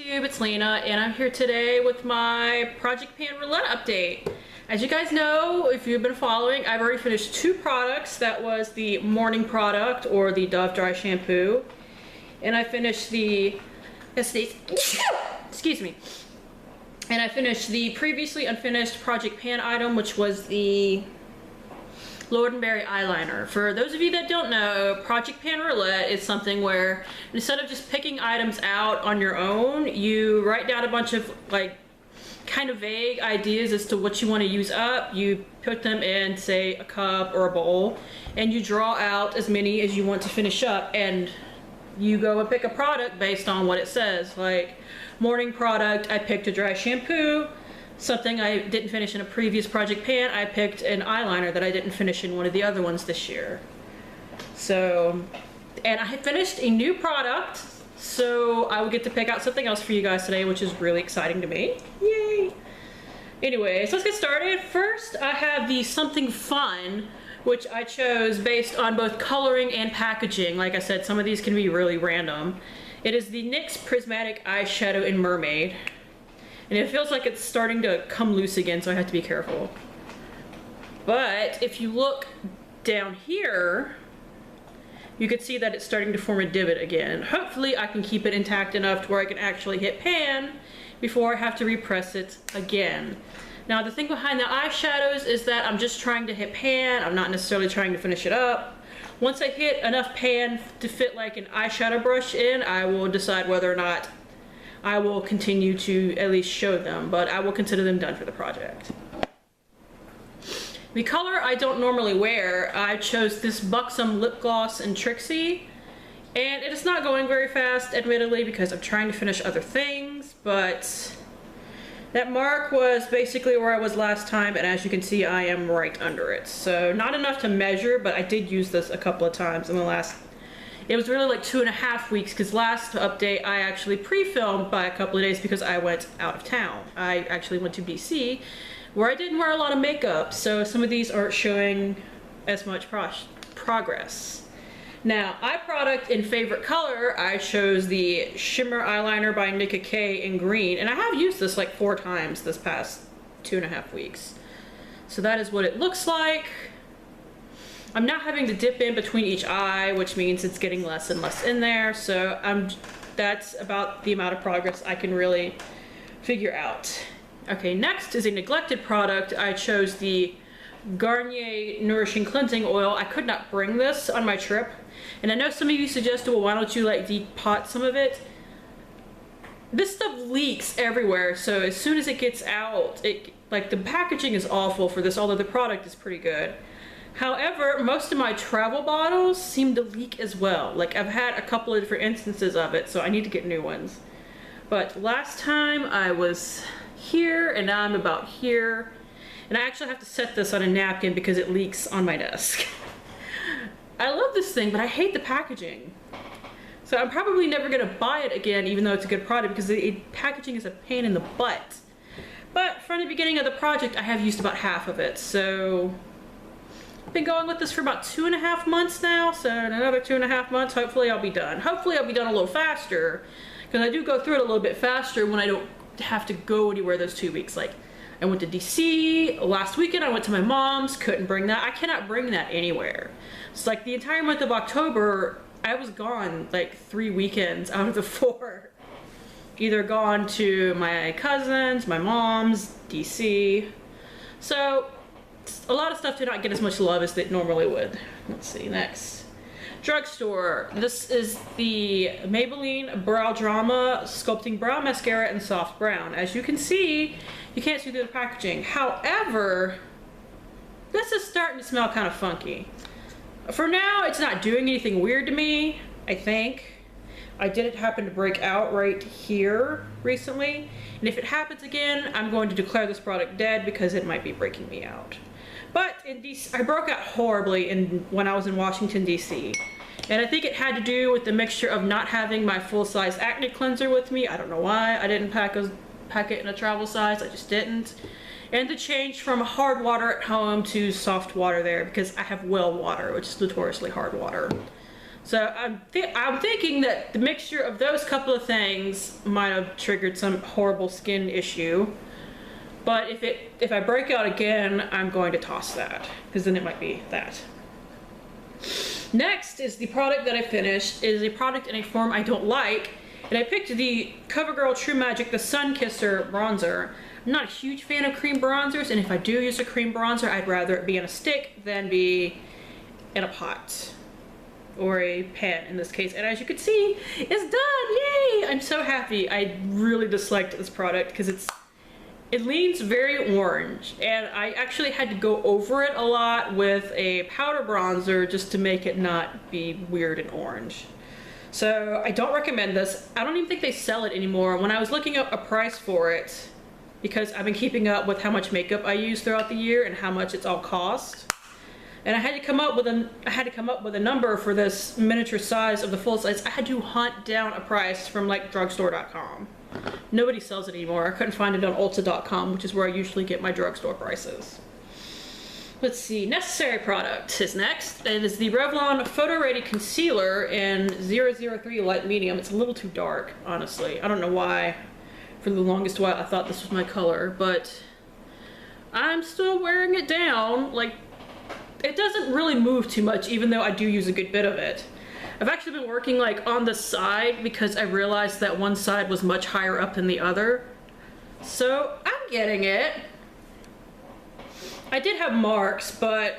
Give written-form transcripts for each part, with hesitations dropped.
YouTube, it's Lena, and I'm here today with my Project Pan Roulette update. As you guys know, if you've been following, I've already finished two products. That was the morning product, or the Dove Dry Shampoo, and I finished the, excuse me, and I finished the previously unfinished Project Pan item, which was the Lord & Berry eyeliner. For those of you that don't know, Project Pan Roulette is something where instead of just picking items out on your own, you write down a bunch of like kind of vague ideas as to what you want to use up. You put them in, say, a cup or a bowl, and you draw out as many as you want to finish up, and you go and pick a product based on what it says. Like morning product, I picked a dry shampoo. Something I didn't finish in a previous Project Pan, I picked an eyeliner that I didn't finish in one of the other ones this year. So, and I had finished a new product, so I will get to pick out something else for you guys today, which is really exciting to me. Yay! Anyway, so let's get started. First, I have the Something Fun, which I chose based on both coloring and packaging. Like I said, some of these can be really random. It is the NYX Prismatic Eyeshadow in Mermaid. And it feels like it's starting to come loose again, so I have to be careful. But if you look down here, you can see that it's starting to form a divot again. Hopefully I can keep it intact enough to where I can actually hit pan before I have to repress it again. Now the thing behind the eyeshadows is that I'm just trying to hit pan. I'm not necessarily trying to finish it up. Once I hit enough pan to fit like an eyeshadow brush in, I will decide whether or not I will continue to at least show them, but I will consider them done for the project. The color I don't normally wear, I chose this Buxom Lip Gloss in Trixie, and it is not going very fast, admittedly, because I'm trying to finish other things, but that mark was basically where I was last time, and as you can see, I am right under it. So not enough to measure, but I did use this a couple of times in the last. It was really like 2.5 weeks, because last update I actually pre-filmed by a couple of days because I went out of town. I actually went to BC, where I didn't wear a lot of makeup, so some of these aren't showing as much progress. Now, eye product in favorite color, I chose the Shimmer Eyeliner by Nicka K in green, and I have used this like 4 times this past 2.5 weeks. So that is what it looks like. I'm not having to dip in between each eye, which means it's getting less and less in there. So that's about the amount of progress I can really figure out. Okay, next is a neglected product. I chose the Garnier Nourishing Cleansing Oil. I could not bring this on my trip. And I know some of you suggested, well, why don't you like depot some of it? This stuff leaks everywhere. So as soon as it gets out, like the packaging is awful for this, although the product is pretty good. However, most of my travel bottles seem to leak as well. Like I've had a couple of different instances of it, so I need to get new ones. But last time I was here, and now I'm about here. And I actually have to set this on a napkin because it leaks on my desk. I love this thing, but I hate the packaging. So I'm probably never gonna buy it again, even though it's a good product, because the packaging is a pain in the butt. But from the beginning of the project, I have used about half of it, so I've been going with this for about 2.5 months now, so in another 2.5 months, hopefully I'll be done. Hopefully I'll be done a little faster, because I do go through it a little bit faster when I don't have to go anywhere those 2 weeks. Like, I went to DC, last weekend I went to my mom's, couldn't bring that. I cannot bring that anywhere. It's like the entire month of October, I was gone like 3 weekends out of the 4. Either gone to my cousins, my mom's, DC. So, a lot of stuff did not get as much love as it normally would. Let's see, next. Drugstore. This is the Maybelline Brow Drama Sculpting Brow Mascara in Soft Brown. As you can see, you can't see through the packaging. However, this is starting to smell kind of funky. For now, it's not doing anything weird to me, I think. I did happen to break out right here recently, and if it happens again, I'm going to declare this product dead because it might be breaking me out. But in DC, I broke out horribly when I was in Washington, DC. And I think it had to do with the mixture of not having my full-size acne cleanser with me. I don't know why I didn't pack it in a travel size, I just didn't. And the change from hard water at home to soft water there, because I have well water, which is notoriously hard water. So I'm thinking that the mixture of those couple of things might have triggered some horrible skin issue. But if I break out again, I'm going to toss that, because then it might be that. Next is the product that I finished. It is a product in a form I don't like, and I picked the CoverGirl True Magic the Sun Kisser bronzer. I'm not a huge fan of cream bronzers, and if I do use a cream bronzer, I'd rather it be in a stick than be in a pot. Or a pan in this case, and as you can see, it's done! Yay! I'm so happy. I really disliked this product because it leans very orange, and I actually had to go over it a lot with a powder bronzer just to make it not be weird and orange. So I don't recommend this. I don't even think they sell it anymore. When I was looking up a price for it, because I've been keeping up with how much makeup I use throughout the year and how much it's all cost. And I had to come up with a number for this miniature size of the full size. I had to hunt down a price from like drugstore.com. Nobody sells it anymore. I couldn't find it on Ulta.com, which is where I usually get my drugstore prices. Let's see, necessary product is next. It is the Revlon Photo Ready Concealer in 003 Light Medium. It's a little too dark, honestly. I don't know why. For the longest while I thought this was my color, but I'm still wearing it down. Like, it doesn't really move too much, even though I do use a good bit of it. I've actually been working like on the side because I realized that one side was much higher up than the other. So I'm getting it. I did have marks, but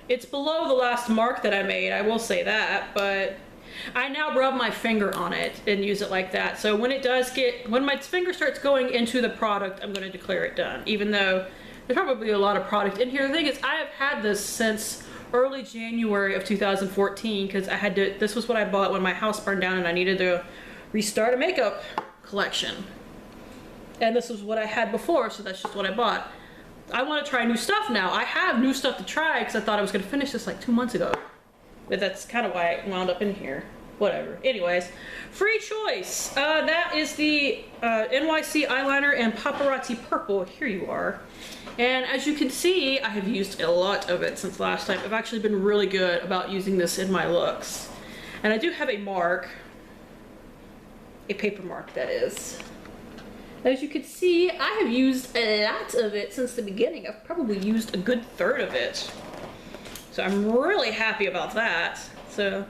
it's below the last mark that I made, I will say that, but I now rub my finger on it and use it like that. So when when my finger starts going into the product, I'm gonna declare it done, even though there's probably a lot of product in here. The thing is, I have had this since early January of 2014 because this was what I bought when my house burned down and I needed to restart a makeup collection. And this was what I had before, so that's just what I bought. I want to try new stuff now. I have new stuff to try because I thought I was going to finish this like 2 months ago. But that's kind of why I wound up in here. Whatever. Anyways, free choice. That is the NYC eyeliner in Paparazzi Purple. Here you are. And as you can see, I have used a lot of it since last time. I've actually been really good about using this in my looks. And I do have a mark. A paper mark, that is. As you can see, I have used a lot of it since the beginning. I've probably used a good third of it. So I'm really happy about that. So,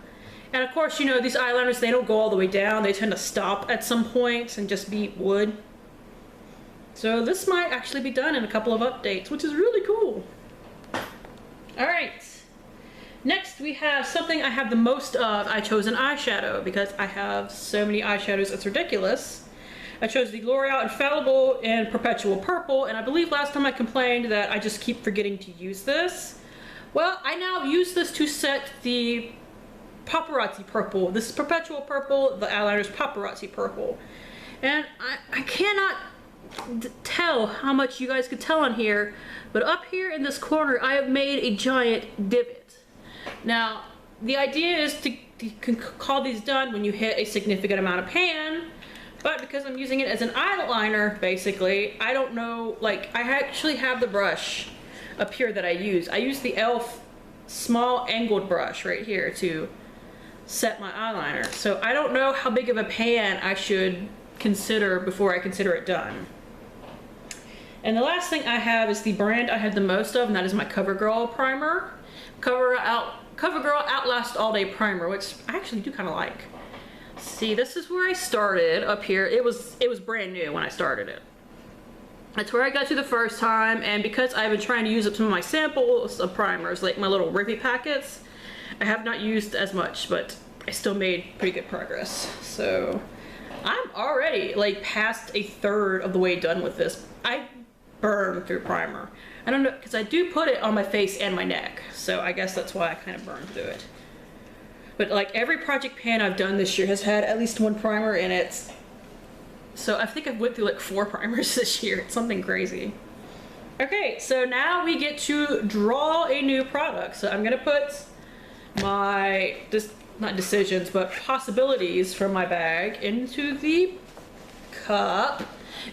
and of course, you know, these eyeliners, they don't go all the way down. They tend to stop at some points and just be wood. So this might actually be done in a couple of updates, which is really cool. All right. Next, we have something I have the most of. I chose an eyeshadow because I have so many eyeshadows, it's ridiculous. I chose the L'Oreal Infallible in Perpetual Purple, and I believe last time I complained that I just keep forgetting to use this. Well, I now use this to set the Paparazzi Purple. This is Perpetual Purple, the eyeliner's Paparazzi Purple. And I cannot tell how much you guys could tell on here, but up here in this corner I have made a giant divot. Now the idea is to call these done when you hit a significant amount of pan, but because I'm using it as an eyeliner basically, I don't know, like I actually have the brush up here that I use the e.l.f. small angled brush right here to set my eyeliner, so I don't know how big of a pan I should consider before I consider it done. And the last thing I have is the brand I have the most of, and that is my CoverGirl primer. CoverGirl Outlast All Day Primer, which I actually do kind of like. See, this is where I started up here. It was brand new when I started it. That's where I got to the first time, and because I've been trying to use up some of my samples of primers, like my little Rippy packets, I have not used as much, but I still made pretty good progress. So I'm already like past a third of the way done with this. I burn through primer. I don't know, because I do put it on my face and my neck, so I guess that's why I kind of burn through it. But like every project pan I've done this year has had at least one primer in it. So I think I've went through like 4 primers this year. It's something crazy. Okay, so now we get to draw a new product. So I'm gonna put my, not decisions, but possibilities from my bag into the cup.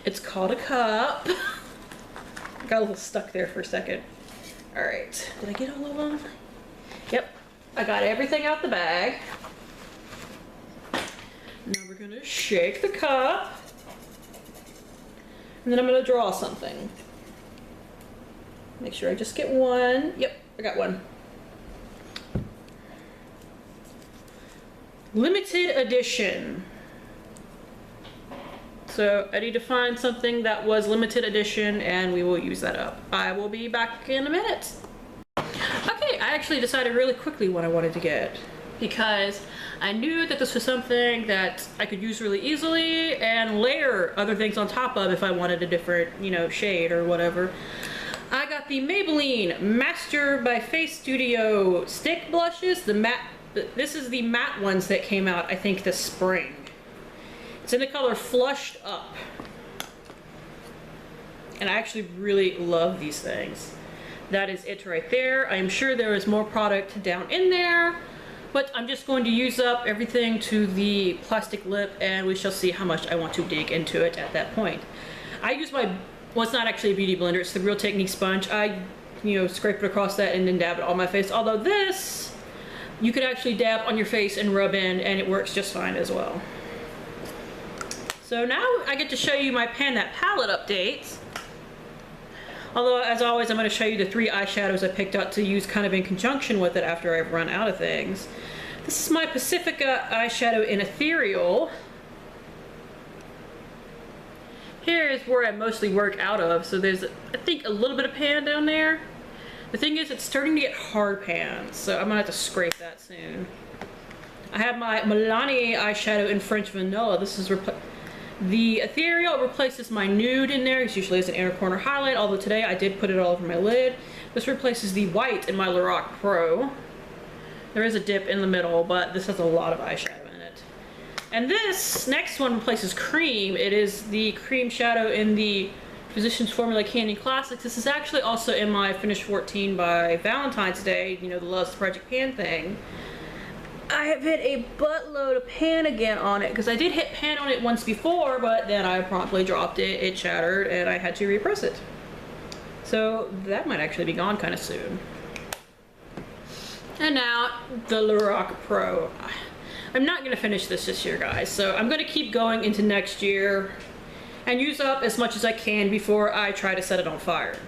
It's called a cup. Got a little stuck there for a second. All right, did I get all of them? Yep. I got everything out the bag. Now we're gonna shake the cup. And then I'm gonna draw something. Make sure I just get one. Yep, I got one. Limited edition. So I need to find something that was limited edition and we will use that up. I will be back in a minute. Okay, I actually decided really quickly what I wanted to get because I knew that this was something that I could use really easily and layer other things on top of if I wanted a different, you know, shade or whatever. I got the Maybelline Master by Face Studio stick blushes, the matte. This is the matte ones that came out, I think, this spring. It's in the color Flushed Up. And I actually really love these things. That is it right there. I'm sure there is more product down in there, but I'm just going to use up everything to the plastic lip and we shall see how much I want to dig into it at that point. I use my, well, it's not actually a beauty blender, it's the Real Technique sponge. I, you know, scrape it across that and then dab it on my face. Although this, you could actually dab on your face and rub in and it works just fine as well. So now I get to show you my Pan That palette updates. Although, as always, I'm going to show you the 3 eyeshadows I picked out to use kind of in conjunction with it after I've run out of things. This is my Pacifica eyeshadow in Ethereal. Here is where I mostly work out of, so there's, I think, a little bit of pan down there. The thing is, it's starting to get hard pan, so I'm going to have to scrape that soon. I have my Milani eyeshadow in French Vanilla. This is the Ethereal replaces my nude in there. It's usually as an inner corner highlight, although today I did put it all over my lid. This replaces the white in my Lorac Pro. There is a dip in the middle, but this has a lot of eyeshadow in it. And this next one replaces cream. It is the cream shadow in the Physicians Formula Candy Classics. This is actually also in my Finish 14 by Valentine's Day, you know, the Love's Project Pan thing. I have hit a buttload of pan again on it because I did hit pan on it once before, but then I promptly dropped it, it shattered, and I had to repress it. So that might actually be gone kind of soon. And now the Lorac Pro. I'm not going to finish this year, guys, so I'm going to keep going into next year and use up as much as I can before I try to set it on fire.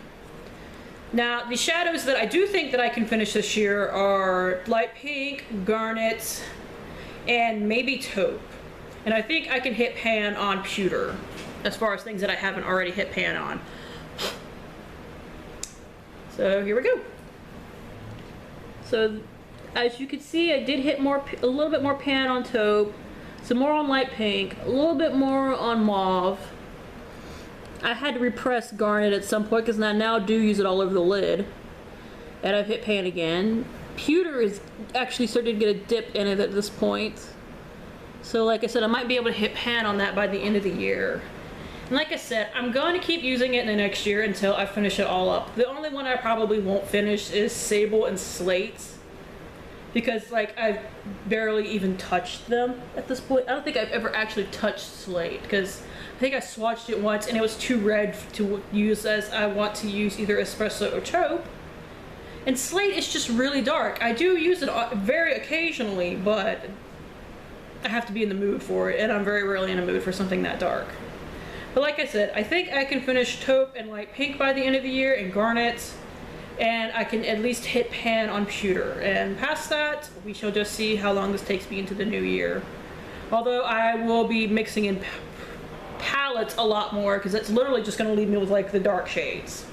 Now, the shadows that I do think that I can finish this year are light pink, garnet, and maybe taupe. And I think I can hit pan on pewter, as far as things that I haven't already hit pan on. So here we go. So as you can see, I did hit a little bit more pan on taupe, some more on light pink, a little bit more on mauve. I had to repress garnet at some point because I now do use it all over the lid. And I've hit pan again. Pewter is actually starting to get a dip in it at this point. So like I said, I might be able to hit pan on that by the end of the year. And like I said, I'm going to keep using it in the next year until I finish it all up. The only one I probably won't finish is Sable and Slate. Because like I've barely even touched them at this point. I don't think I've ever actually touched Slate because I think I swatched it once and it was too red to use as I want to use either espresso or taupe. And Slate is just really dark. I do use it very occasionally, but I have to be in the mood for it, and I'm very rarely in a mood for something that dark. But like I said, I think I can finish taupe and light pink by the end of the year and garnet, and I can at least hit pan on pewter. And past that, we shall just see how long this takes me into the new year. Although I will be mixing in palettes a lot more because it's literally just going to leave me with like the dark shades.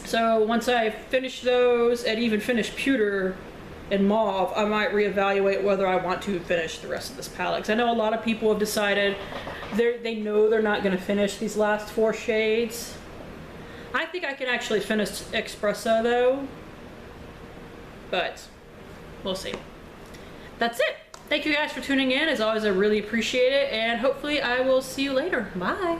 So once I finish those and even finish pewter and mauve, I might reevaluate whether I want to finish the rest of this palette. Because I know a lot of people have decided they know they're not going to finish these last 4 shades. I think I can actually finish Espresso though, but we'll see. That's it. Thank you guys for tuning in. As always, I really appreciate it, and hopefully I will see you later. Bye.